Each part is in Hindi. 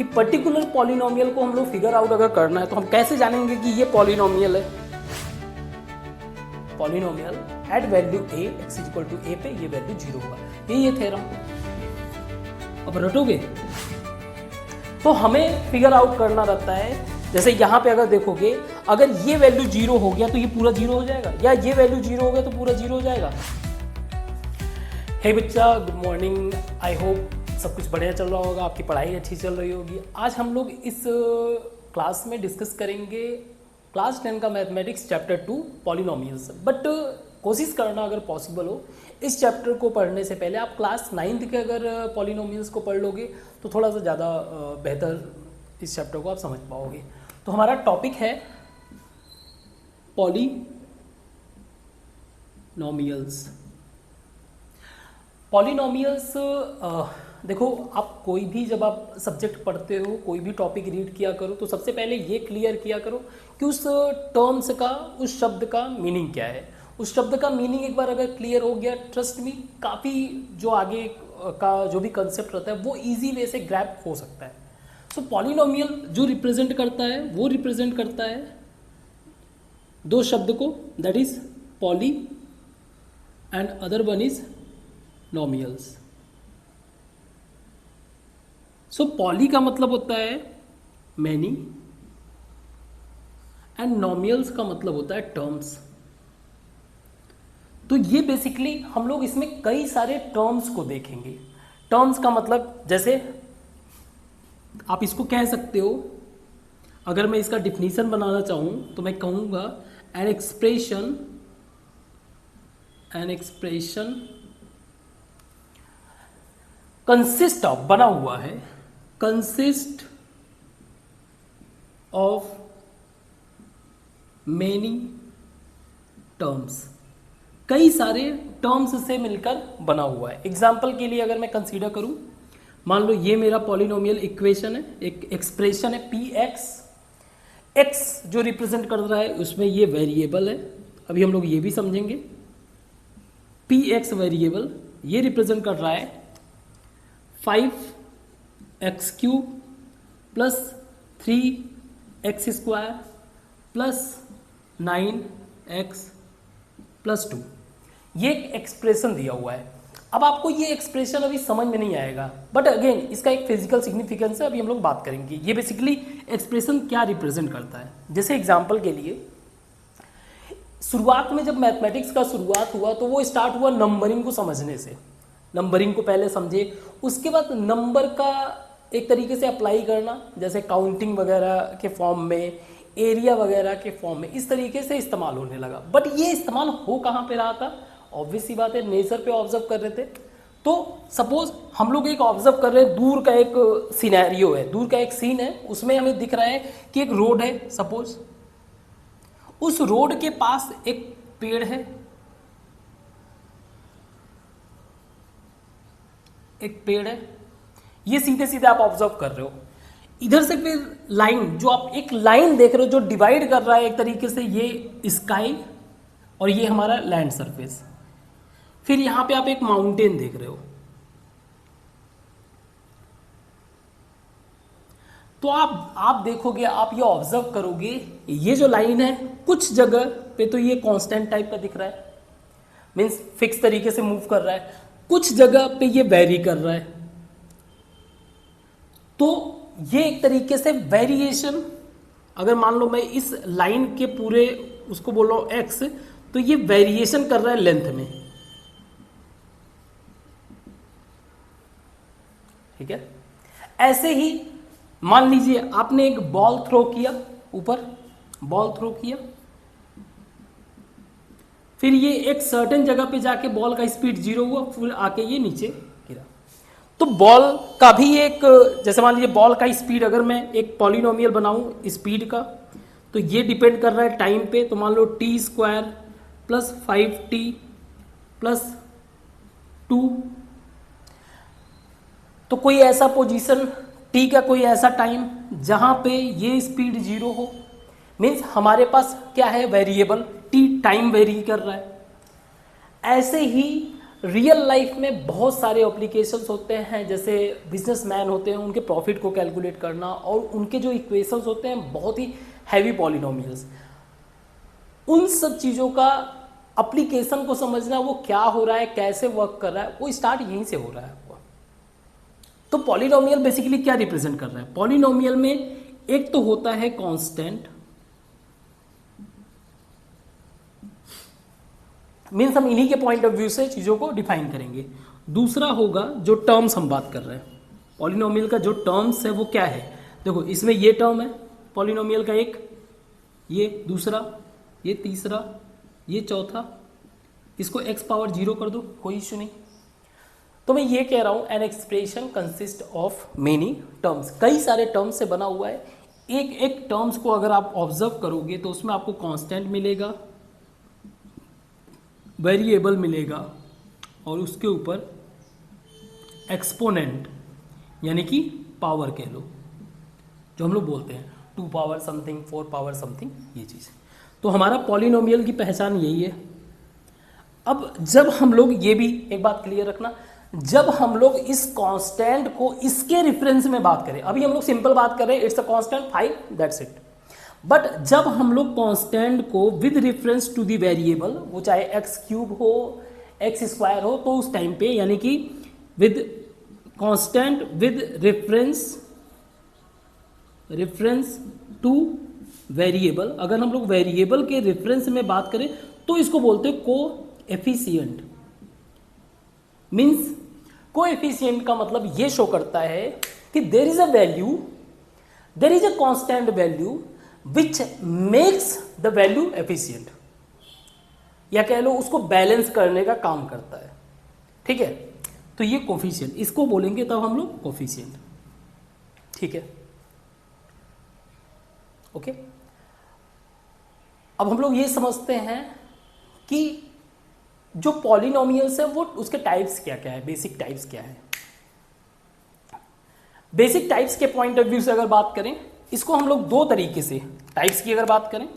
कि पर्टिकुलर पॉलिनोमियल को हम लोग फिगर आउट अगर करना है तो हम कैसे जानेंगे कि ये पॉलिनोमियल है। Polynomial at value a x equal to a पे ये वैल्यू 0 होगा, ये थ्योरम। अब रटोगे तो हमें फिगर आउट करना रहता है। जैसे यहाँ पे अगर देखोगे, अगर ये वैल्यू 0 हो गया तो ये पूरा 0 हो जाएगा, या ये वैल्यू 0 हो गया तो पूरा 0 हो जाएगा। हे बच्चा, गुड मॉर्निंग। आई होप सब कुछ बढ़िया चल रहा होगा, आपकी पढ़ाई अच्छी चल रही होगी। आज हम लोग इस क्लास में डिस्कस करेंगे क्लास 10 का मैथमेटिक्स चैप्टर 2 पॉलिनोमियल्स। बट कोशिश करना अगर पॉसिबल हो, इस चैप्टर को पढ़ने से पहले आप क्लास 9th के अगर पॉलिनोमियल्स को पढ़ लोगे तो थोड़ा सा ज़्यादा बेहतर इस चैप्टर को आप समझ पाओगे। तो हमारा टॉपिक है पॉलिनोमियल्स। पॉलिनोमियल्स देखो, आप कोई भी जब आप सब्जेक्ट पढ़ते हो, कोई भी टॉपिक रीड किया करो तो सबसे पहले ये क्लियर किया करो कि उस टर्म्स का, उस शब्द का मीनिंग क्या है। उस शब्द का मीनिंग एक बार अगर क्लियर हो गया, ट्रस्ट मी, काफ़ी जो आगे का जो भी कंसेप्ट रहता है वो इजी वे से ग्रैब हो सकता है। सो पॉलिनोमियल जो रिप्रेजेंट करता है वो रिप्रेजेंट करता है दो शब्द को, that is poly and other one is nomials. So poly का मतलब होता है मैनी एंड नोमियल्स का मतलब होता है टर्म्स। तो ये बेसिकली हम लोग इसमें कई सारे टर्म्स को देखेंगे। टर्म्स का मतलब, जैसे आप इसको कह सकते हो, अगर मैं इसका डिफिनीशन बनाना चाहूं तो मैं कहूंगा एन एक्सप्रेशन कंसिस्ट ऑफ, बना हुआ है, कंसिस्ट ऑफ मेनी टर्म्स, कई सारे टर्म्स से मिलकर बना हुआ है। एग्जाम्पल के लिए अगर मैं कंसीडर करूं, मान लो ये मेरा पॉलिनोमियल इक्वेशन है, एक एक्सप्रेशन है पी एक्स। एक्स जो रिप्रेजेंट कर रहा है उसमें ये वेरिएबल है, अभी हम लोग ये भी समझेंगे। पी एक्स वेरिएबल ये रिप्रेजेंट कर रहा है 5x³ plus 3x² plus 9x plus 2। ये एक एक्सप्रेशन दिया हुआ है। अब आपको ये एक्सप्रेशन अभी समझ में नहीं आएगा, बट अगेन इसका एक फिजिकल सिग्निफिकेंस है, अभी हम लोग बात करेंगे ये बेसिकली एक्सप्रेशन क्या रिप्रेजेंट करता है। जैसे एग्जांपल के लिए, शुरुआत में जब मैथमेटिक्स का शुरुआत हुआ तो वो स्टार्ट हुआ नंबरिंग को समझने से। नंबरिंग को पहले समझे, उसके बाद नंबर का एक तरीके से अप्लाई करना, जैसे काउंटिंग वगैरह के फॉर्म में, एरिया वगैरह के फॉर्म में, इस तरीके से इस्तेमाल होने लगा। बट ये इस्तेमाल हो कहाँ पे रहा था? ऑब्वियस सी बात है, नेचर पे ऑब्जर्व कर रहे थे। तो सपोज हम लोग एक ऑब्जर्व कर रहे हैं, दूर का एक सिनेरियो है, दूर का एक सीन है, उसमें हमें दिख रहा है कि एक रोड है। सपोज उस रोड के पास एक पेड़ है, एक पेड़ है, ये सीधे सीधे आप ऑब्जर्व कर रहे हो। इधर से फिर लाइन, जो आप एक लाइन देख रहे हो जो डिवाइड कर रहा है एक तरीके से ये स्काई और ये हमारा लैंड सरफेस। फिर यहां पे आप एक माउंटेन देख रहे हो। तो आप देखोगे, आप ये ऑब्जर्व करोगे, ये जो लाइन है कुछ जगह पे तो ये कांस्टेंट टाइप का दिख रहा है, मींस फिक्स तरीके से मूव कर रहा है, कुछ जगह पे ये वेरी कर रहा है। तो ये एक तरीके से वेरिएशन, अगर मान लो मैं इस लाइन के पूरे उसको बोल रहा हूं एक्स, तो ये वेरिएशन कर रहा है लेंथ में, ठीक है। ऐसे ही मान लीजिए आपने एक बॉल थ्रो किया, ऊपर बॉल थ्रो किया, फिर ये एक सर्टेन जगह पे जाके बॉल का स्पीड 0 हुआ, फिर आके ये नीचे गिरा। तो बॉल का भी एक, जैसे मान लीजिए बॉल का स्पीड, अगर मैं एक पॉलिनोमियल बनाऊं स्पीड का, तो ये डिपेंड कर रहा है टाइम पे। तो मान लो t² प्लस 5t प्लस 2। तो कोई ऐसा पोजीशन t का कोई ऐसा टाइम जहां पे ये स्पीड 0 हो, मीन्स हमारे पास क्या है, वेरिएबल t टाइम वेरी कर रहा है। ऐसे ही रियल लाइफ में बहुत सारे एप्लीकेशंस होते हैं, जैसे बिजनेसमैन होते हैं उनके प्रॉफिट को कैलकुलेट करना, और उनके जो इक्वेशंस होते हैं बहुत ही हैवी पॉलिनोमियल्स, उन सब चीज़ों का एप्लीकेशन को समझना, वो क्या हो रहा है, कैसे वर्क कर रहा है, वो स्टार्ट यहीं से हो रहा है आपको। तो पॉलिनोमियल बेसिकली क्या रिप्रेजेंट कर रहा है? पॉलिनोमियल में एक तो होता है कांस्टेंट, मीन्स हम इन्हीं के पॉइंट ऑफ व्यू से चीज़ों को डिफाइन करेंगे। दूसरा होगा जो टर्म्स हम बात कर रहे हैं, पॉलिनोमियल का जो टर्म्स है वो क्या है। देखो इसमें ये टर्म है पॉलिनोमियल का, एक ये, दूसरा ये, तीसरा ये, चौथा, इसको x पावर 0 कर दो, कोई इश्यू नहीं। तो मैं ये कह रहा हूं an expression consist of many terms, कई सारे टर्म्स से बना हुआ है। एक एक टर्म्स को अगर आप ऑब्जर्व करोगे तो उसमें आपको कांस्टेंट मिलेगा, वेरिएबल मिलेगा, और उसके ऊपर एक्सपोनेंट यानी कि पावर कह लो, जो हम लोग बोलते हैं 2 पावर समथिंग, 4 पावर समथिंग, ये चीज़। तो हमारा पॉलिनोमियल की पहचान यही है। अब जब हम लोग, ये भी एक बात क्लियर रखना, जब हम लोग इस कांस्टेंट को इसके रेफरेंस में बात करें, अभी हम लोग सिंपल बात कर रहे हैं, it's a constant 5, that's it. But जब हम लोग कांस्टेंट को with reference to the variable, वो चाहे एक्स क्यूब हो, एक्स स्क्वायर हो, तो उस टाइम पे यानी कि with constant with reference to variable, अगर हम लोग वेरिएबल के रेफरेंस में बात करें तो इसको बोलते हैं कोएफिशिएंट। मींस कोएफिशिएंट का मतलब ये शो करता है कि there is a value, there is a constant value which makes the value efficient, या कह लो उसको बैलेंस करने का काम करता है। ठीक है, तो ये कोफिशिएंट, इसको बोलेंगे तब हम लोग कोफिशिएंट। ठीक है, ओके। अब हम लोग ये समझते हैं कि जो पॉलिनोमियल्स है वो उसके टाइप्स क्या क्या है, बेसिक टाइप्स क्या है। बेसिक टाइप्स के पॉइंट ऑफ व्यू से अगर बात करें, इसको हम लोग दो तरीके से, टाइप्स की अगर बात करें,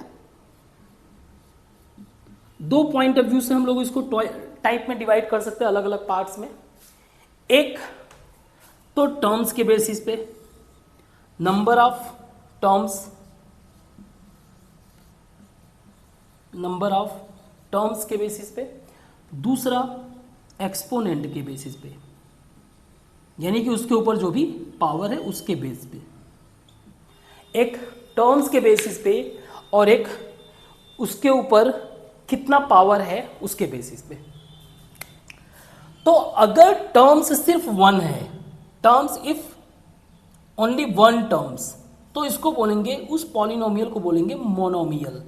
दो पॉइंट ऑफ व्यू से हम लोग इसको टाइप में डिवाइड कर सकते हैं, अलग अलग पार्ट्स में। एक तो टर्म्स के बेसिस पे, नंबर ऑफ टर्म्स के बेसिस पे। दूसरा एक्सपोनेंट के बेसिस पे, यानी कि उसके ऊपर जो भी पावर है उसके बेस पे। एक टर्म्स के बेसिस पे और एक उसके ऊपर कितना पावर है उसके बेसिस पे। तो अगर टर्म्स सिर्फ वन है, terms if only one terms, तो इसको बोलेंगे, उस पॉलिनोमियल को बोलेंगे monomial.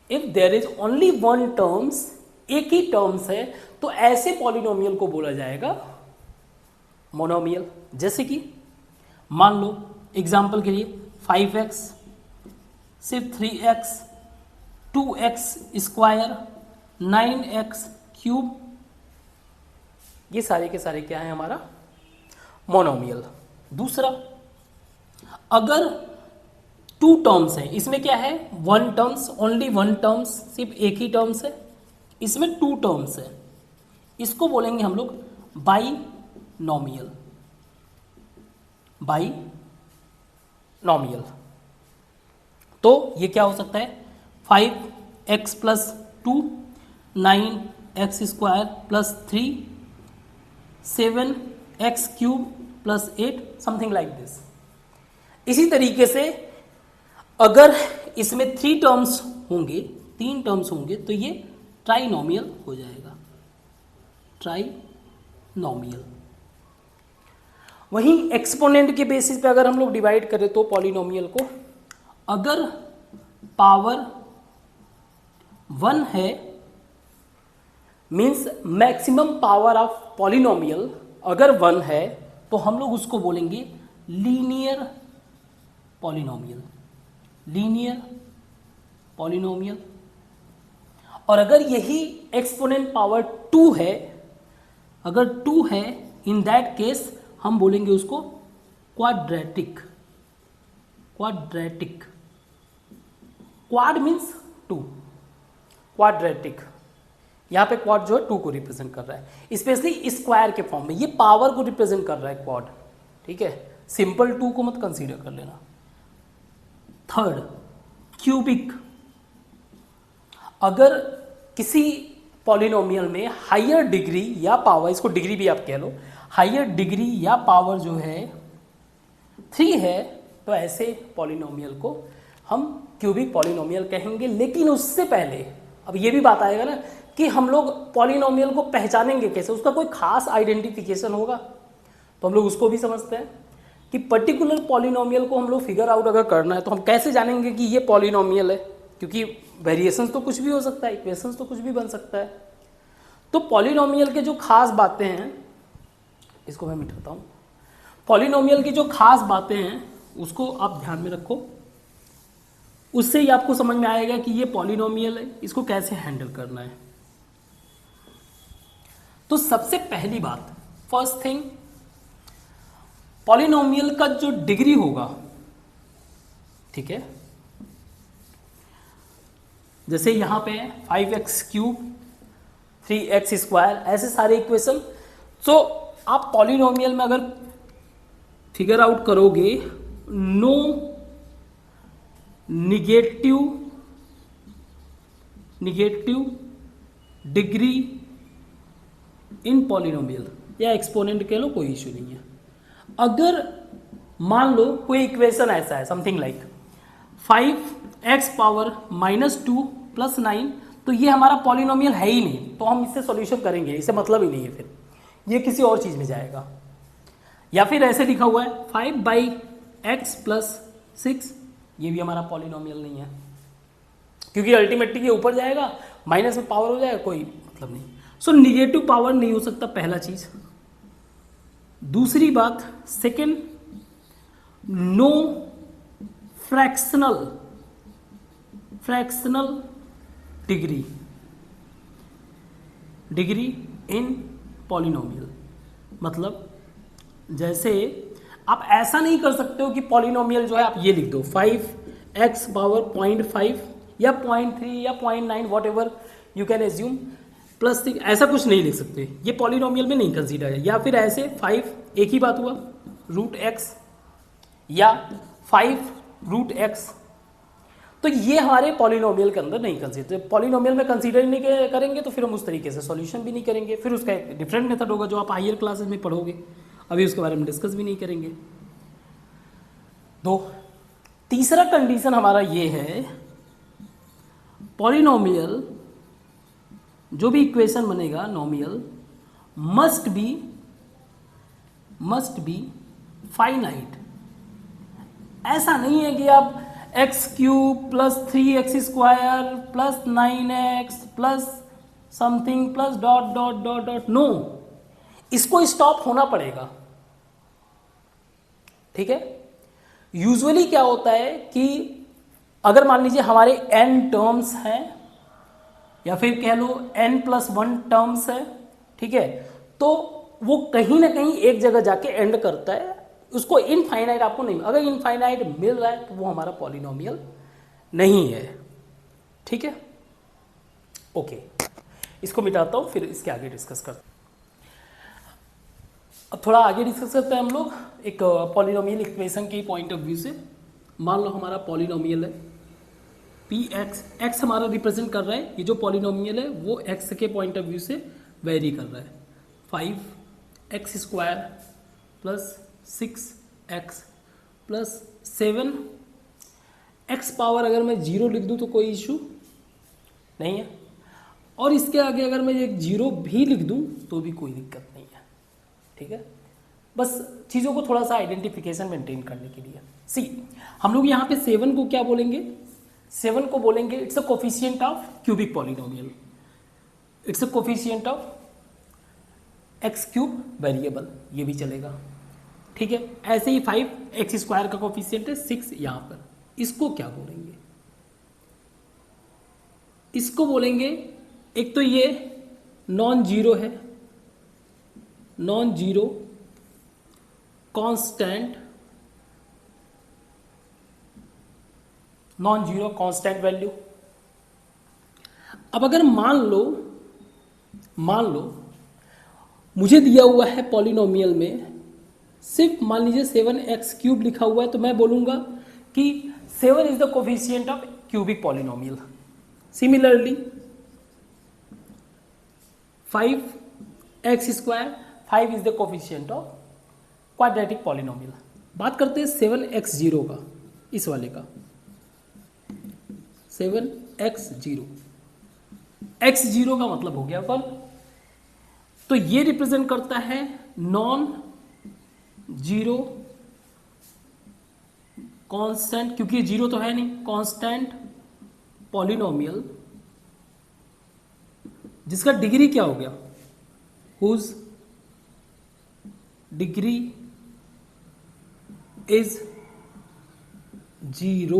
If there is only one terms, एक ही टर्म्स है, तो ऐसे पॉलिनोमियल को बोला जाएगा मोनोमियल। जैसे कि मान लो एग्जाम्पल के लिए 5x, सिर्फ 3x, 2x square, 9x cube, ये सारे के सारे क्या है हमारा मोनोमियल। दूसरा, अगर टू टर्म्स है, इसमें क्या है one terms, only one terms, सिर्फ एक ही टर्म्स है, इसमें टू टर्म्स है, इसको बोलेंगे हम लोग बाइनोमियल। बाइनोमियल तो ये क्या हो सकता है 5x plus 2, 9x square plus 3, 7x cube plus 8, something like this. इसी तरीके से अगर इसमें 3 टर्म्स होंगे, 3 टर्म्स होंगे, तो ये ट्राइनोमियल हो जाएगा, ट्राइनोमियल। वहीं एक्सपोनेंट के बेसिस पे अगर हम लोग डिवाइड करें तो पॉलिनोमियल को, अगर पावर 1 है, means maximum power of polynomial अगर 1 है, तो हम लोग उसको बोलेंगे लीनियर पॉलिनोमियल, लीनियर पॉलिनोमियल। और अगर यही एक्सपोनेंट पावर 2 है, अगर 2 है, इन दैट केस हम बोलेंगे उसको quadratic. Quadratic, quad means 2, quadratic यहाँ पे क्वाड जो है 2 को रिप्रेजेंट कर रहा है, स्पेशली स्क्वायर के फॉर्म में, ये पावर को रिप्रेजेंट कर रहा है क्वाड, ठीक है। सिंपल 2 को मत कंसीडर कर लेना। Third, cubic. अगर किसी पॉलिनोमियल में हायर डिग्री या पावर, इसको डिग्री भी आप कह लो, हायर डिग्री या पावर जो है 3 है, तो ऐसे पॉलिनोमियल को हम क्यूबिक पॉलिनोमियल कहेंगे। लेकिन उससे पहले अब ये भी बात आएगा ना कि हम लोग पॉलिनोमियल को पहचानेंगे कैसे, उसका कोई खास आइडेंटिफिकेशन होगा, तो हम लोग उसको भी समझते हैं कि पर्टिकुलर पॉलिनोमियल को हम लोग फिगर आउट अगर करना है तो हम कैसे जानेंगे कि ये पॉलिनोमियल है, क्योंकि वेरिएशंस तो कुछ भी हो सकता है, इक्वेशंस तो कुछ भी बन सकता है। तो पॉलिनोमियल के जो खास बातें हैं, इसको मैं मिटाता हूँ, पॉलिनोमियल की जो खास बातें हैं उसको आप ध्यान में रखो, उससे ही आपको समझ में आएगा कि ये पॉलिनोमियल है, इसको कैसे हैंडल करना है। तो सबसे पहली बात, फर्स्ट थिंग, पॉलिनोमियल का जो डिग्री होगा, ठीक है, जैसे यहां पे 5x³ 3x², ऐसे सारे इक्वेशन। तो आप पॉलिनोमियल में अगर फिगर आउट करोगे, no negative degree in polynomial, या एक्सपोनेंट कह लो, कोई इश्यू नहीं है। अगर मान लो कोई इक्वेशन ऐसा है, समथिंग लाइक 5x⁻² + 9, तो ये हमारा पॉलिनोमियल है ही नहीं, तो हम इससे सॉल्यूशन करेंगे, इसे मतलब ही नहीं है, फिर ये किसी और चीज में जाएगा। या फिर ऐसे लिखा हुआ है 5/x + 6, ये भी हमारा पॉलिनोमियल नहीं है, क्योंकि अल्टीमेटली ये ऊपर जाएगा, माइनस में पावर हो जाएगा, कोई मतलब नहीं। सो निगेटिव पावर नहीं हो सकता, पहला चीज। दूसरी बात, second, no fractional degree in polynomial. मतलब जैसे आप ऐसा नहीं कर सकते हो कि पॉलिनोमियल जो है आप ये लिख दो 5x⁻05 या 0.3 या 0.9, what ever you can assume, +6, ऐसा कुछ नहीं लिख सकते, ये पॉलिनोमियल में नहीं कंसीडर है। या फिर ऐसे 5, एक ही बात हुआ, √x या 5√x, तो ये हमारे पॉलिनोमियल के अंदर नहीं कंसीडर, पॉलिनोमियल में कंसीडर नहीं करेंगे तो फिर हम उस तरीके से सॉल्यूशन भी नहीं करेंगे, फिर उसका एक डिफरेंट मेथड होगा जो आप हायर क्लासेस में पढ़ोगे, अभी उसके बारे में डिस्कस भी नहीं करेंगे। तीसरा कंडीशन हमारा ये है, पॉलिनोमियल जो भी इक्वेशन बनेगा नोमियल मस्ट बी फाइनाइट। ऐसा नहीं है कि आप x³ + 3x² + 9x + something + ... no, इसको स्टॉप होना पड़ेगा, ठीक है। यूजुअली क्या होता है कि अगर मान लीजिए हमारे n टर्म्स हैं, या फिर कह लो n+1 टर्म्स है, ठीक है, तो वो कहीं ना कहीं एक जगह जाके एंड करता है, उसको इनफाइनाइट आपको नहीं, अगर इनफाइनाइट मिल रहा है तो वो हमारा पॉलिनोमियल नहीं है, ठीक है। ओके, इसको मिटाता हूं, फिर इसके आगे डिस्कस करते हैं। अब थोड़ा आगे डिस्कस करते हैं हम लोग एक पॉलिनोमियल इक्वेशन के पॉइंट ऑफ व्यू से। मान लो हमारा पॉलिनोमियल है px, x हमारा रिप्रेजेंट कर रहा है, ये जो पॉलिनोमियल है वो x के पॉइंट ऑफ व्यू से वेरी कर रहा है। 5x² + 6x + 7, x पावर अगर मैं 0 लिख दूं तो कोई इशू नहीं है, और इसके आगे अगर मैं एक 0 भी लिख दूं तो भी कोई दिक्कत नहीं है, ठीक है। बस चीज़ों को थोड़ा सा आइडेंटिफिकेशन मेंटेन करने के लिए। सी, हम लोग यहाँ पे 7 को क्या बोलेंगे, 7 को बोलेंगे it's a coefficient of cubic polynomial, it's a coefficient of x³ variable, ये भी चलेगा, ठीक है। ऐसे ही 5x² का कोफिशिएंट है 6 यहाँ पर, इसको क्या बोलेंगे, इसको बोलेंगे, एक तो ये नॉन जीरो है, नॉन जीरो कांस्टेंट वैल्यू। अब अगर मान लो मान लो मुझे दिया हुआ है पॉलिनोमियल में सिर्फ मान लीजिए 7x³ लिखा हुआ है, तो मैं बोलूंगा कि 7 is the coefficient of cubic polynomial. Similarly 5x², 5 is the coefficient of quadratic polynomial. बात करते हैं 7x0 का, इस वाले का 7x0, x0 का मतलब हो गया 1, तो ये रिप्रेजेंट करता है नॉन जीरो कांस्टेंट, क्योंकि ये जीरो तो है नहीं, कांस्टेंट पॉलिनोमियल जिसका डिग्री क्या हो गया, हुज डिग्री इज 0।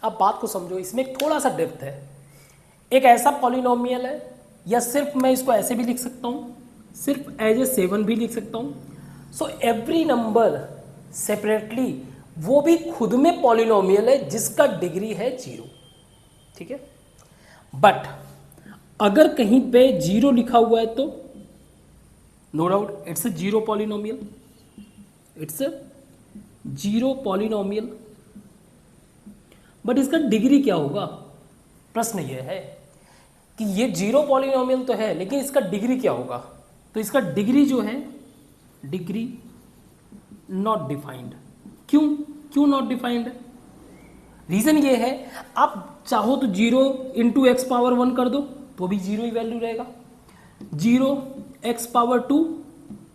अब बात को समझो, इसमें थोड़ा सा डेप्थ है। एक ऐसा पॉलिनोमियल है, या सिर्फ मैं इसको ऐसे भी लिख सकता हूं, सिर्फ एज ए 7 भी लिख सकता हूं। सो एवरी नंबर सेपरेटली वो भी खुद में पॉलिनोमियल है जिसका डिग्री है 0, ठीक है। बट अगर कहीं पे 0 लिखा हुआ है तो no doubt it's a 0 polynomial, it's a 0 polynomial. But इसका डिग्री क्या होगा, प्रश्न यह है कि ये 0 पॉलिनोमियल तो है, लेकिन इसका डिग्री क्या होगा। तो इसका डिग्री जो है, डिग्री नॉट डिफाइंड। क्यों नॉट डिफाइंड? रीजन ये है, आप चाहो तो 0 इंटू एक्स पावर 1 कर दो तो भी 0 ही वैल्यू रहेगा, 0 एक्स पावर 2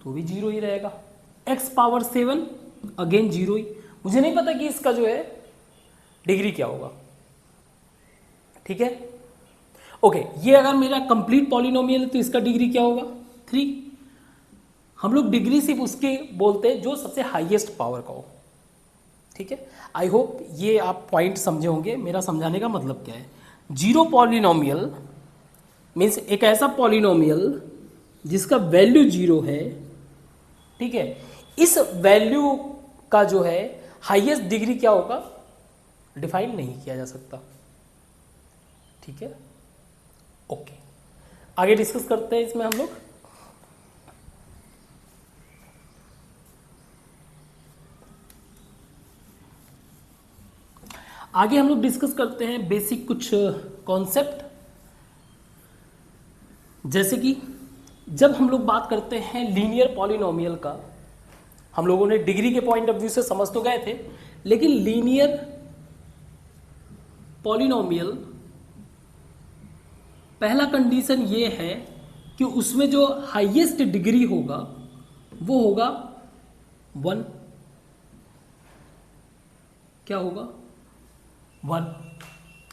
तो भी 0 ही रहेगा, एक्स पावर 7 अगेन 0 ही। मुझे नहीं पता कि इसका जो है डिग्री क्या होगा, ठीक है। ओके, ये अगर मेरा कंप्लीट पॉलिनोमियल है तो इसका डिग्री क्या होगा, 3। हम लोग डिग्री सिर्फ उसके बोलते हैं जो सबसे हाईएस्ट पावर का हो, ठीक है। आई होप ये आप पॉइंट समझे होंगे, मेरा समझाने का मतलब क्या है। 0 पॉलिनोमियल मीन्स एक ऐसा पॉलिनोमियल जिसका वैल्यू 0 है, ठीक है। इस वैल्यू का जो है हाईएस्ट डिग्री क्या होगा, डिफाइन नहीं किया जा सकता, ठीक है। ओके, आगे डिस्कस करते हैं इसमें हम लोग। आगे हम लोग डिस्कस करते हैं बेसिक कुछ कॉन्सेप्ट, जैसे कि जब हम लोग बात करते हैं लीनियर पॉलिनोमियल का, हम लोगों ने डिग्री के पॉइंट ऑफ व्यू से समझ तो गए थे, लेकिन लीनियर पॉलिनोमियल पहला कंडीशन ये है कि उसमें जो हाईएस्ट डिग्री होगा वो होगा 1। क्या होगा, 1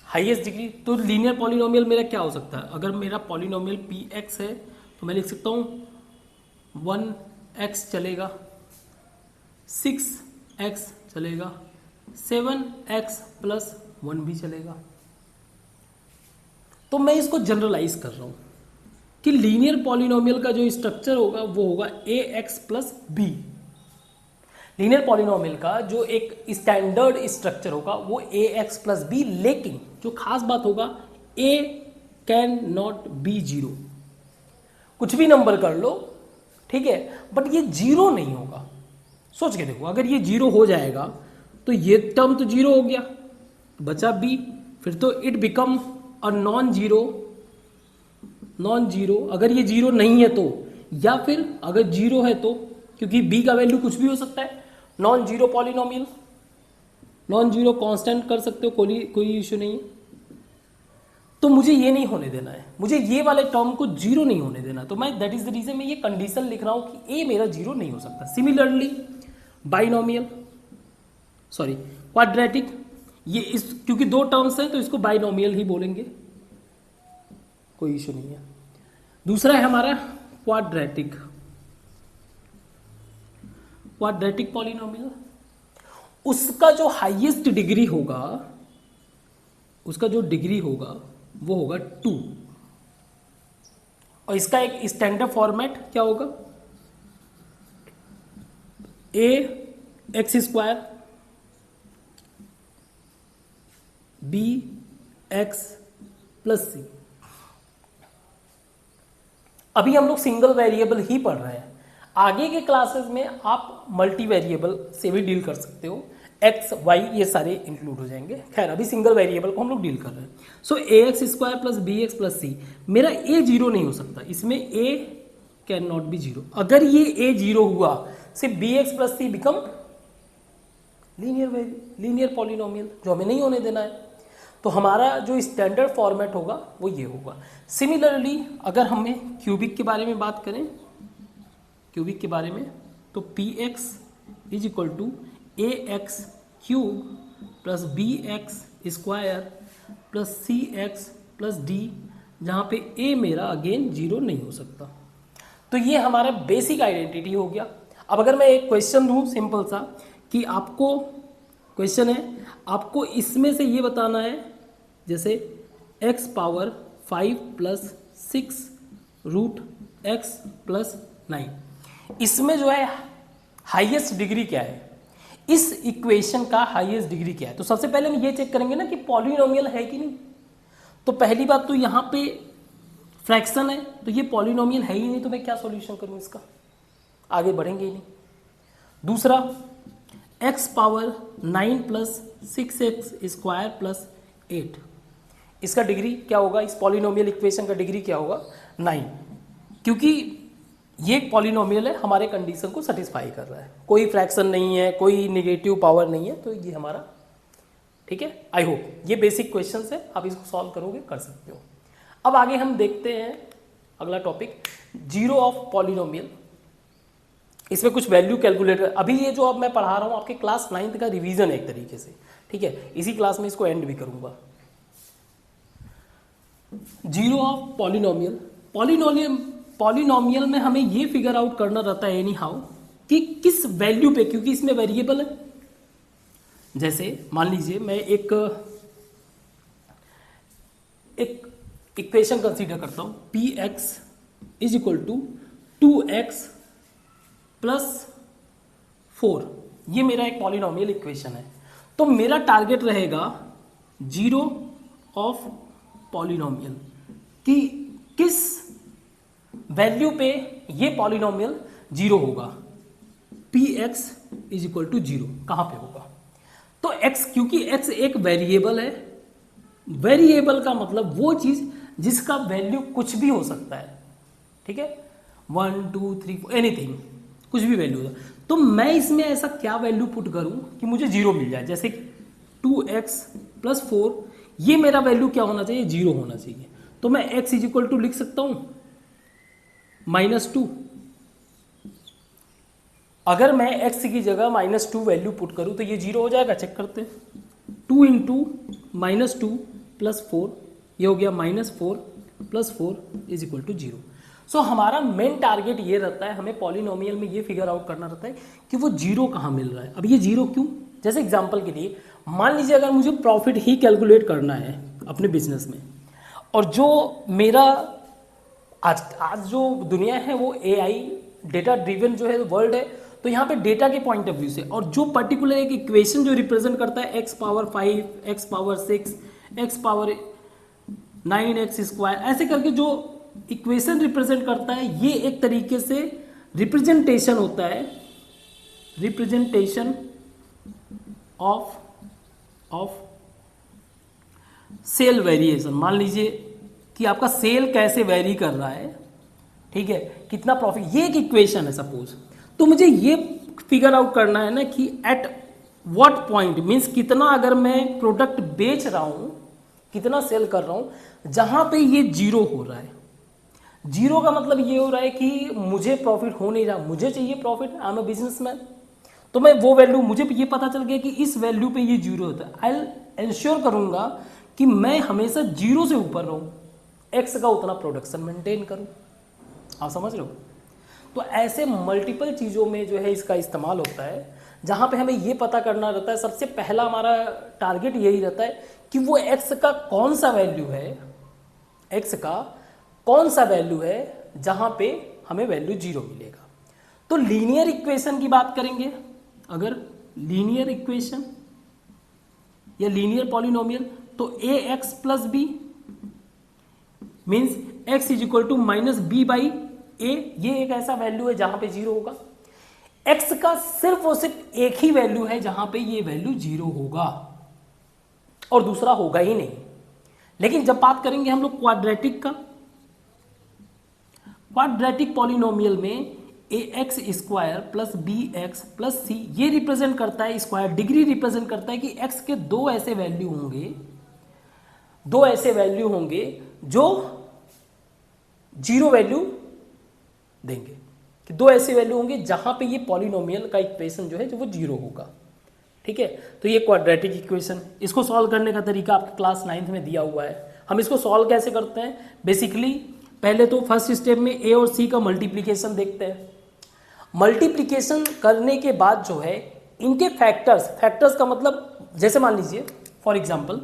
हाईएस्ट डिग्री। तो लीनियर पॉलिनोमियल मेरा क्या हो सकता है, अगर मेरा पॉलिनोमियल px है तो मैं लिख सकता हूँ 1x चलेगा, 6x चलेगा, 7x प्लस 1 भी चलेगा। तो मैं इसको जनरलाइज कर रहा हूं कि लीनियर पॉलिनोमियल का जो स्ट्रक्चर होगा वो होगा ax plus b. Linear polynomial का जो एक स्टैंडर्ड स्ट्रक्चर होगा वो ax प्लस बी, लेकिन जो खास बात होगा a कैन नॉट बी 0। कुछ भी नंबर कर लो, ठीक है, बट ये 0 नहीं होगा। सोच के देखो, अगर ये 0 हो जाएगा तो ये टर्म तो 0 हो गया, बचा b, फिर तो it become a non zero. अगर ये 0 नहीं है तो, या फिर अगर 0 है तो, क्योंकि b का वैल्यू कुछ भी हो सकता है, non zero polynomial, non zero constant कर सकते हो, कोई इश्यू नहीं है। तो मुझे ये नहीं होने देना है, मुझे ये वाले टर्म को 0 नहीं होने देना, तो मैं दैट इज द रीजन मैं ये कंडीशन लिख रहा हूं कि a मेरा 0 नहीं हो सकता। सिमिलरली क्वाड्रेटिक, ये इस क्योंकि 2 टर्म्स हैं तो इसको बाइनोमियल ही बोलेंगे, कोई इश्यू नहीं है। दूसरा है हमारा क्वाड्रेटिक पॉलिनोमियल। उसका जो हाईएस्ट डिग्री होगा, वो होगा 2। और इसका एक स्टैंडर्ड फॉर्मेट क्या होगा, ax² bx प्लस c। अभी हम लोग सिंगल वेरिएबल ही पढ़ रहे हैं, आगे के क्लासेस में आप मल्टी वेरिएबल से भी डील कर सकते हो, एक्स वाई ये सारे इंक्लूड हो जाएंगे। खैर अभी सिंगल वेरिएबल को हम लोग डील कर रहे हैं। So a x square plus b x plus c, मेरा ए जीरो नहीं हो सकता, इसमें a can not be zero. अगर ये ए जीरो हुआ सिर्फ b x plus c become linear polynomial, जो हमें नहीं होने देना है। तो हमारा जो स्टैंडर्ड फॉर्मेट होगा वो ये होगा। सिमिलरली अगर हमें क्यूबिक के बारे में बात करें, क्यूबिक के बारे में, तो p x is equal to a x cube plus b x square plus c x plus d, जहाँ पे ए मेरा अगेन जीरो नहीं हो सकता। तो ये हमारा बेसिक आइडेंटिटी हो गया। अब अगर मैं एक क्वेश्चन दूँ सिंपल सा, कि आपको क्वेश्चन है, आपको इसमें से ये बताना है, जैसे x power 5 plus 6 root x plus 9, इसमें जो है हाईएस्ट डिग्री क्या है, इस इक्वेशन का हाईएस्ट डिग्री क्या है। तो सबसे पहले हम ये चेक करेंगे ना कि पॉलिनोमियल है कि नहीं। तो पहली बात तो यहाँ पे फ्रैक्शन है, तो ये पॉलिनोमियल है ही नहीं, तो मैं क्या सॉल्यूशन करूँ इसका, आगे बढ़ेंगे ही नहीं। दूसरा, x power 9 plus 6x square plus 8, इसका डिग्री क्या होगा, इस पॉलिनोमियल इक्वेशन का डिग्री क्या होगा, 9, क्योंकि ये एक पॉलिनोमियल है, हमारे कंडीशन को सेटिस्फाई कर रहा है, कोई फ्रैक्शन नहीं है, कोई नेगेटिव पावर नहीं है, तो ये हमारा ठीक है। आई होप ये बेसिक क्वेश्चन है, आप इसको सॉल्व करोगे, कर सकते हो। अब आगे हम देखते हैं अगला टॉपिक, जीरो ऑफ पॉलिनोमियल। इसमें कुछ वैल्यू कैलकुलेटर, अभी ये जो अब मैं पढ़ा रहा हूँ आपके क्लास 9th का रिवीजन है एक तरीके से, ठीक है, इसी क्लास में इसको एंड भी करूँगा। जीरो ऑफ पॉलिनोमियल, पॉलिनोमियल में हमें ये फिगर आउट करना रहता है एनी हाउ कि किस वैल्यू पे, क्योंकि इसमें वेरिएबल है। जैसे मान लीजिए मैं एक इक्वेशन कंसीडर करता हूं, p x is equal to 2x plus 4, ये मेरा एक पॉलिनोमियल इक्वेशन है। तो मेरा टारगेट रहेगा जीरो ऑफ पॉलिनोमियल, कि किस वैल्यू पे ये पॉलिनोमियल जीरो होगा। P x is equal to zero कहाँ पे होगा, तो x, क्योंकि x एक वेरिएबल है, वेरिएबल का मतलब वो चीज जिसका वैल्यू कुछ भी हो सकता है, ठीक है, 1 2 3 4 एनीथिंग, कुछ भी वैल्यू होगा। तो मैं इसमें ऐसा क्या वैल्यू पुट करूं कि मुझे जीरो मिल जाए, जैसे 2x प्लस 4, ये मेरा वैल्यू क्या होना चाहिए, जीरो होना चाहिए। तो मैं x इज इक्वल टू लिख सकता हूं -2। अगर मैं x की जगह -2 वैल्यू पुट करूं तो ये जीरो हो जाएगा, चेक करते हैं। 2 इंटू -2 प्लस 4, ये हो गया -4 plus 4 is equal to zero. So हमारा मेन टारगेट ये रहता है, हमें पॉलिनोमियल में ये फिगर आउट करना रहता है कि वो जीरो कहाँ मिल रहा है। अब ये जीरो क्यों, जैसे एग्जांपल के लिए मान लीजिए अगर मुझे प्रॉफिट ही कैलकुलेट करना है अपने बिजनेस में, और जो मेरा आज जो दुनिया है वो AI डेटा ड्रिवन जो है वर्ल्ड है, तो यहाँ पे डेटा के पॉइंट ऑफ व्यू से, और जो पर्टिकुलर एक इक्वेशन जो रिप्रेजेंट करता है x power 5, x power 6, x power 9x square, ऐसे करके जो इक्वेशन रिप्रेजेंट करता है, ये एक तरीके से रिप्रेजेंटेशन होता है, रिप्रेजेंटेशन ऑफ सेल वेरिएशन। मान लीजिए कि आपका सेल कैसे वेरी कर रहा है, ठीक है, कितना प्रॉफिट, ये एक इक्वेशन है सपोज। तो मुझे ये फिगर आउट करना है ना कि एट व्हाट पॉइंट, मीन्स कितना अगर मैं प्रोडक्ट बेच रहा हूं, कितना सेल कर रहा हूं, जहां पे ये जीरो हो रहा है। जीरो का मतलब ये हो रहा है कि मुझे प्रॉफिट हो नहीं रहा, मुझे चाहिए profit, I am a businessman. तो मैं वो वैल्यू, मुझे ये पता चल गया कि इस वैल्यू पे ये जीरो होता है, आई विल इंश्योर करूंगा कि मैं हमेशा जीरो से ऊपर रहूं, एक्स का उतना प्रोडक्शन मेंटेन करूं। आप समझ रहे हो। तो ऐसे मल्टीपल चीज़ों में जो है इसका इस्तेमाल होता है, जहाँ पे हमें ये पता करना रहता है, सबसे पहला हमारा टारगेट यही रहता है कि वो एक्स का कौन सा वैल्यू है, एक्स का कौन सा वैल्यू है जहाँ पे हमें वैल्यू जीरो मिलेगा। तो लीनियर इक्वेशन की बात करेंगे, अगर लीनियर इक्वेशन या लीनियर पॉलिनोमियल, तो ax plus b means x is equal to -b/a a ये एक ऐसा वैल्यू है जहां पे 0 होगा, एक्स का सिर्फ और सिर्फ एक ही वैल्यू है जहां पे ये वैल्यू 0 होगा और दूसरा होगा ही नहीं। लेकिन जब बात करेंगे हम लोग क्वाड्रेटिक का, क्वाड्रेटिक पॉलिनोमियल में a x square plus b x plus c ये रिप्रेजेंट करता है, स्क्वायर डिग्री रिप्रेजेंट करता है कि एक्स के दो ऐसे वैल्यू होंगे जो 0 वैल्यू देंगे, कि दो ऐसे वैल्यू होंगे जहां पे ये पॉलिनोमियल का इक्वेशन जो है जो वो 0 होगा। ठीक है, तो ये क्वाड्रेटिक इक्वेशन, इसको सॉल्व करने का तरीका आपके क्लास 9th में दिया हुआ है। हम इसको सॉल्व कैसे करते हैं, बेसिकली पहले तो फर्स्ट स्टेप में ए और सी का मल्टीप्लीकेशन देखते हैं। मल्टीप्लीकेशन करने के बाद जो है इनके फैक्टर्स का मतलब, जैसे मान लीजिए फॉर एग्जांपल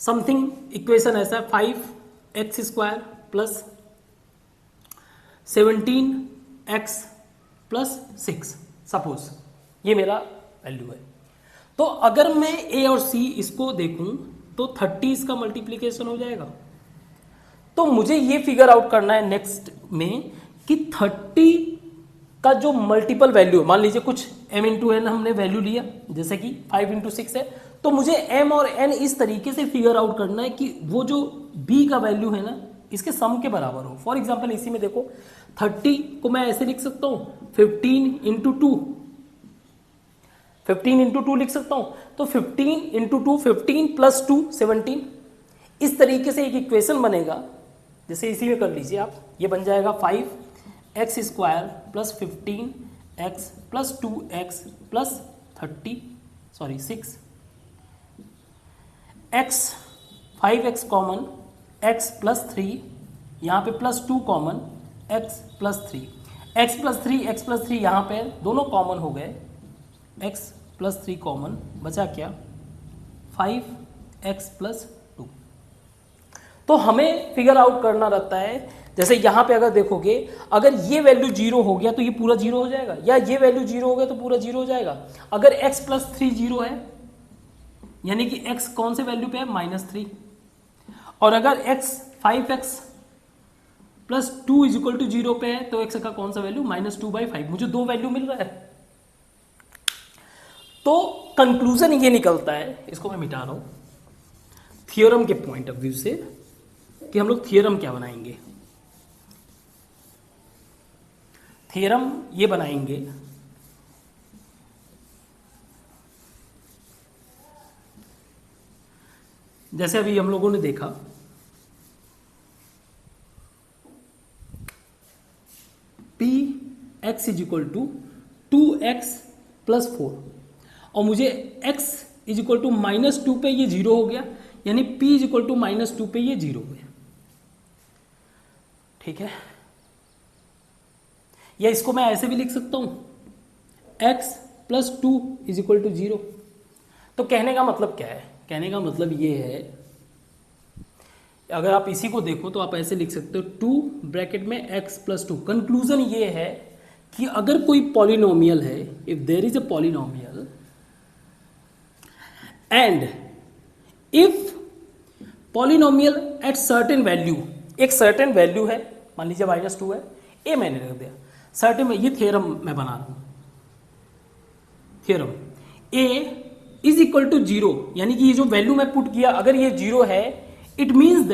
समथिंग इक्वेशन ऐसा है 5x² plus 17x plus 6, suppose ये मेरा वैल्यू है। तो अगर मैं ए और सी इसको देखूं तो 30 इसका मल्टीप्लीकेशन हो जाएगा। तो मुझे ये फिगर आउट करना है नेक्स्ट में कि 30 का जो मल्टीपल वैल्यू, मान लीजिए कुछ m इंटू एन हमने वैल्यू लिया, जैसे कि 5 इंटू 6 है, तो मुझे m और n इस तरीके से फिगर आउट करना है कि वो जो b का वैल्यू है ना इसके सम के बराबर हो। फॉर एग्जाम्पल इसी में देखो 30 को मैं ऐसे लिख सकता हूँ 15 इंटू 2, 15 इंटू 2 लिख सकता हूँ। तो 15 इंटू 2 15 प्लस 2 17, इस तरीके से एक इक्वेशन बनेगा। जैसे इसी में कर लीजिए आप, ये बन जाएगा 5x² plus 15x plus 2x plus 6 x, 5x common, x plus 3, यहाँ पे plus 2 common, x plus 3, x plus 3 यहाँ पे दोनों कॉमन हो गए, x प्लस 3 कॉमन, बचा क्या 5x प्लस 2। तो हमें फिगर आउट करना रहता है, जैसे यहाँ पे अगर देखोगे अगर ये वैल्यू 0 हो गया तो ये पूरा 0 हो जाएगा, या ये वैल्यू 0 हो गया तो पूरा 0 हो जाएगा। अगर x प्लस 3 0 है यानी कि x कौन से वैल्यू पे है -3, और अगर x 5x plus 2 is equal to 0 पे है तो x का कौन सा वैल्यू -2/5, मुझे दो वैल्यू मिल रहा है। तो कंक्लूजन ये निकलता है, इसको मैं मिटा रहा हूं थियोरम के पॉइंट ऑफ व्यू से, कि हम लोग थियोरम क्या बनाएंगे। थियोरम ये बनाएंगे जैसे अभी हम लोगों ने देखा p x is equal to 2x plus 4, और मुझे x इज इक्वल टू -2 पे ये 0 हो गया, यानी p इज इक्वल टू -2 पे ये 0 हो गया। ठीक है, या इसको मैं ऐसे भी लिख सकता हूं x plus 2 is equal to 0। तो कहने का मतलब क्या है, कहने का मतलब ये है, अगर आप इसी को देखो तो आप ऐसे लिख सकते हो 2 ब्रैकेट में x प्लस 2। कंक्लूजन ये है कि अगर कोई पॉलिनोमियल है, if there is a polynomial and if polynomial at certain value, एक सर्टेन वैल्यू है, मान लीजिए -2 है, ए मैंने रख दिया सर्टेन में, ये थ्योरम मैं बना रहा हूं, theorem a is equal to 0, यानी कि ये जो वैल्यू मैं पुट किया अगर ये 0 है, it means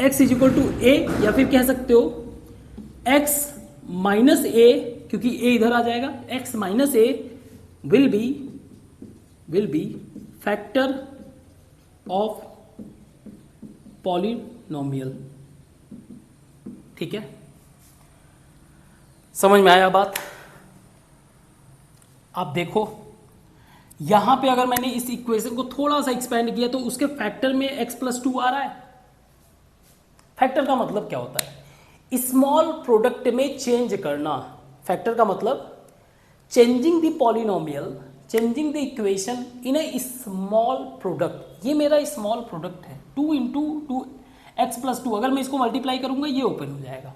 x is equal to a, या फिर कह सकते हो x माइनस ए, क्योंकि a इधर आ जाएगा, x minus A will be factor of polynomial. ठीक है, समझ में आया बात। आप देखो यहां पे अगर मैंने इस इक्वेशन को थोड़ा सा एक्सपेंड किया तो उसके फैक्टर में x प्लस 2 आ रहा है। फैक्टर का मतलब क्या होता है, स्मॉल प्रोडक्ट में चेंज करना। फैक्टर का मतलब changing the polynomial, changing the equation in A small product. ये मेरा स्मॉल प्रोडक्ट है 2 इंटू 2x प्लस 2, अगर मैं इसको मल्टीप्लाई करूंगा ये ओपन हो जाएगा।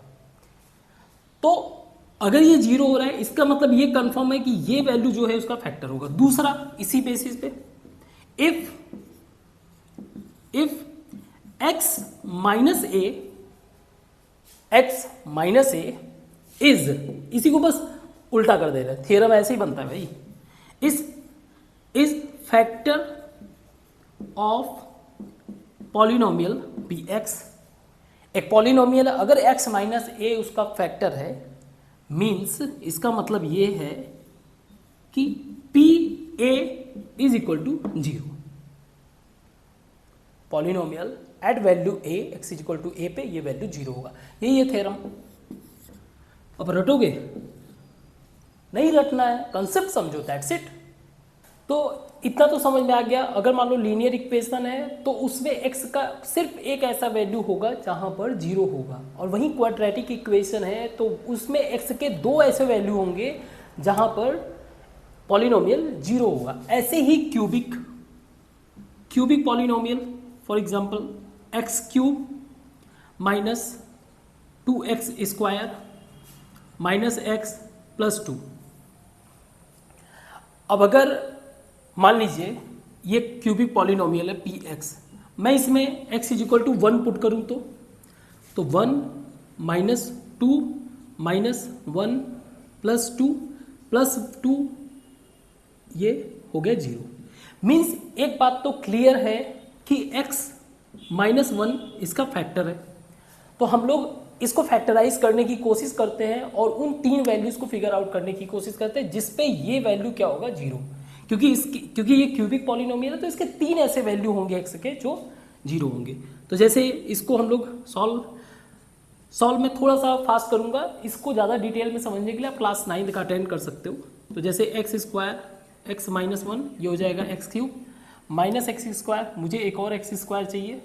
तो अगर ये 0 हो रहा है इसका मतलब ये कंफर्म है कि ये वैल्यू जो है उसका फैक्टर होगा। दूसरा इसी बेसिस पे if x minus A is, इसी को बस उल्टा कर दे रहे हैं, थ्योरम ऐसे ही बनता है भाई, is factor of polynomial p x. एक पॉलिनोमियल अगर एक्स माइनस ए उसका फैक्टर है, मीन्स इसका मतलब ये है कि p a is equal to 0। Polynomial at value a x is equal to a पे ये वैल्यू 0 होगा, यही है थ्योरम। अब रटोगे? नहीं रटना है, कंसेप्ट समझो, दैट्स इट। तो इतना तो समझ में आ गया। अगर मान लो लीनियर इक्वेशन है तो उसमें x का सिर्फ एक ऐसा वैल्यू होगा जहां पर 0 होगा, और वहीं क्वाड्रेटिक इक्वेशन है तो उसमें x के दो ऐसे वैल्यू होंगे जहां पर पॉलिनोमियल 0 होगा। ऐसे ही cubic polynomial, for example x cube minus 2x square minus x plus 2। अब अगर मान लीजिए ये क्यूबिक पॉलिनोमियल है पी एक्स, मैं इसमें x is equal to 1 put करूं तो 1 माइनस 2 माइनस 1 प्लस 2 प्लस 2, ये हो गया 0। मीन्स एक बात तो क्लियर है कि x माइनस 1 इसका फैक्टर है, तो हम लोग इसको फैक्टराइज करने की कोशिश करते हैं और उन तीन वैल्यूज को फिगर आउट करने की कोशिश करते हैं जिसपे ये वैल्यू क्या होगा, 0। क्योंकि ये क्यूबिक पॉलिनोमियल है तो इसके तीन ऐसे वैल्यू होंगे x के जो 0 होंगे। तो जैसे इसको हम लोग सॉल्व में थोड़ा सा फास्ट करूंगा, इसको ज़्यादा डिटेल में समझने के लिए आप क्लास 9 का अटेंड कर सकते हो। तो जैसे एक्स स्क्वायर एक्स माइनस 1 ये हो जाएगा x cube minus x square, मुझे एक और एक्स स्क्वायर चाहिए,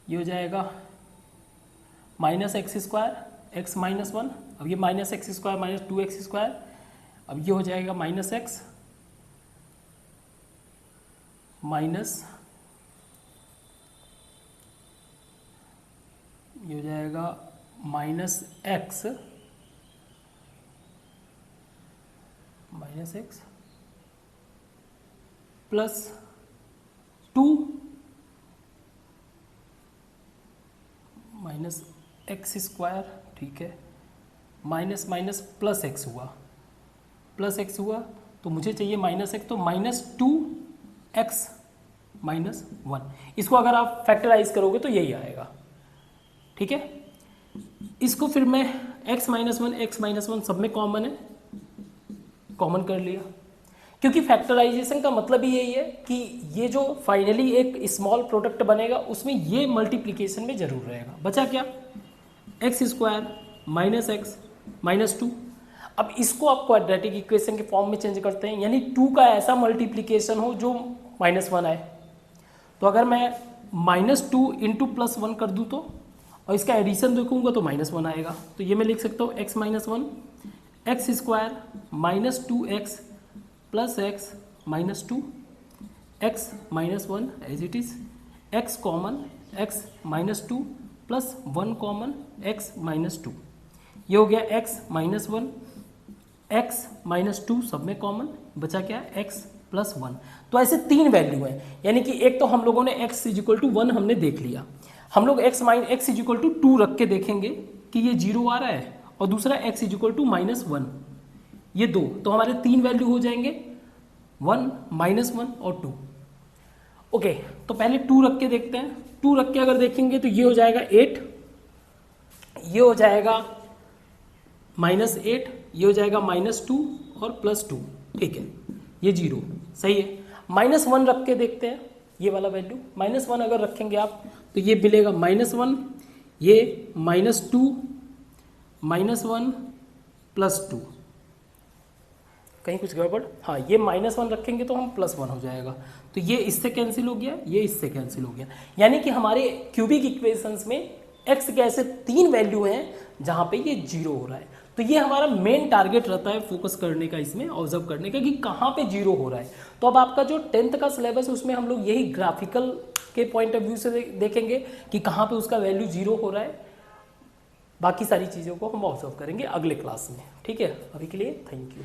ये हो जाएगा minus x square x minus 1। अब ये minus x square minus 2x square, अब ये हो जाएगा माइनस एक्स माइनस, ये हो जाएगा minus x plus 2 minus x square, ठीक है, माइनस माइनस प्लस एक्स हुआ तो मुझे चाहिए माइनस एक्स, तो माइनस 2x माइनस 1। इसको अगर आप फैक्टराइज करोगे तो यही आएगा, ठीक है। इसको फिर मैं x माइनस 1 सब में कॉमन है, कॉमन कर लिया, क्योंकि फैक्टराइजेशन का मतलब ही यही है कि ये जो फाइनली एक स्मॉल प्रोडक्ट बनेगा उसमें ये मल्टीप्लिकेशन में जरूर रहेगा। बचा क्या, x square minus x minus 2। अब इसको आप क्वाड्रेटिक इक्वेशन के फॉर्म में चेंज करते हैं, यानी 2 का ऐसा मल्टीप्लिकेशन हो जो माइनस 1 आए। तो अगर मैं माइनस 2 इंटू प्लस 1 कर दूँ तो, और इसका एडिशन देखूंगा तो माइनस 1 आएगा। तो ये मैं लिख सकता हूँ x minus 1 x square minus 2x plus x minus 2 x minus 1 as it is, x common x minus 2 plus 1 common x minus 2, ये हो गया एक्स माइनस 1 एक्स माइनस 2 सब में कॉमन, बचा क्या एक्स प्लस 1। तो ऐसे तीन वैल्यू हैं, यानी कि एक तो हम लोगों ने x इज इक्वल टू 1 हमने देख लिया, हम लोग x इज इक्वल टू 2 रख के देखेंगे कि ये 0 आ रहा है, और दूसरा x is equal to minus 1, ये 2, तो हमारे तीन वैल्यू हो जाएंगे 1 माइनस 1 और 2। ओके, तो पहले 2 रख के देखते हैं। 2 रख के अगर देखेंगे तो ये हो जाएगा 8, ये हो जाएगा माइनस 8, ये हो जाएगा माइनस 2 और प्लस 2, ठीक है, ये 0 सही है। माइनस 1 रख के देखते हैं, ये वाला वैल्यू माइनस 1 अगर रखेंगे आप तो ये मिलेगा माइनस 1, ये माइनस 2 माइनस 1 प्लस 2, कहीं कुछ गड़बड़, हाँ ये माइनस 1 रखेंगे तो हम प्लस 1 हो जाएगा, तो ये इससे कैंसिल हो गया, ये इससे कैंसिल हो गया। यानी कि हमारे क्यूबिक इक्वेशंस में x के ऐसे तीन वैल्यू हैं जहां पे ये 0 हो रहा है। तो ये हमारा मेन टारगेट रहता है फोकस करने का, इसमें ऑब्जर्व करने का कि कहाँ पे 0 हो रहा है। तो अब आपका जो 10th का सिलेबस है उसमें हम लोग यही ग्राफिकल के पॉइंट ऑफ व्यू से देखेंगे कि कहाँ पे उसका वैल्यू 0 हो रहा है। बाकी सारी चीज़ों को हम ऑब्जर्व करेंगे अगले क्लास में, ठीक है। अभी के लिए थैंक यू।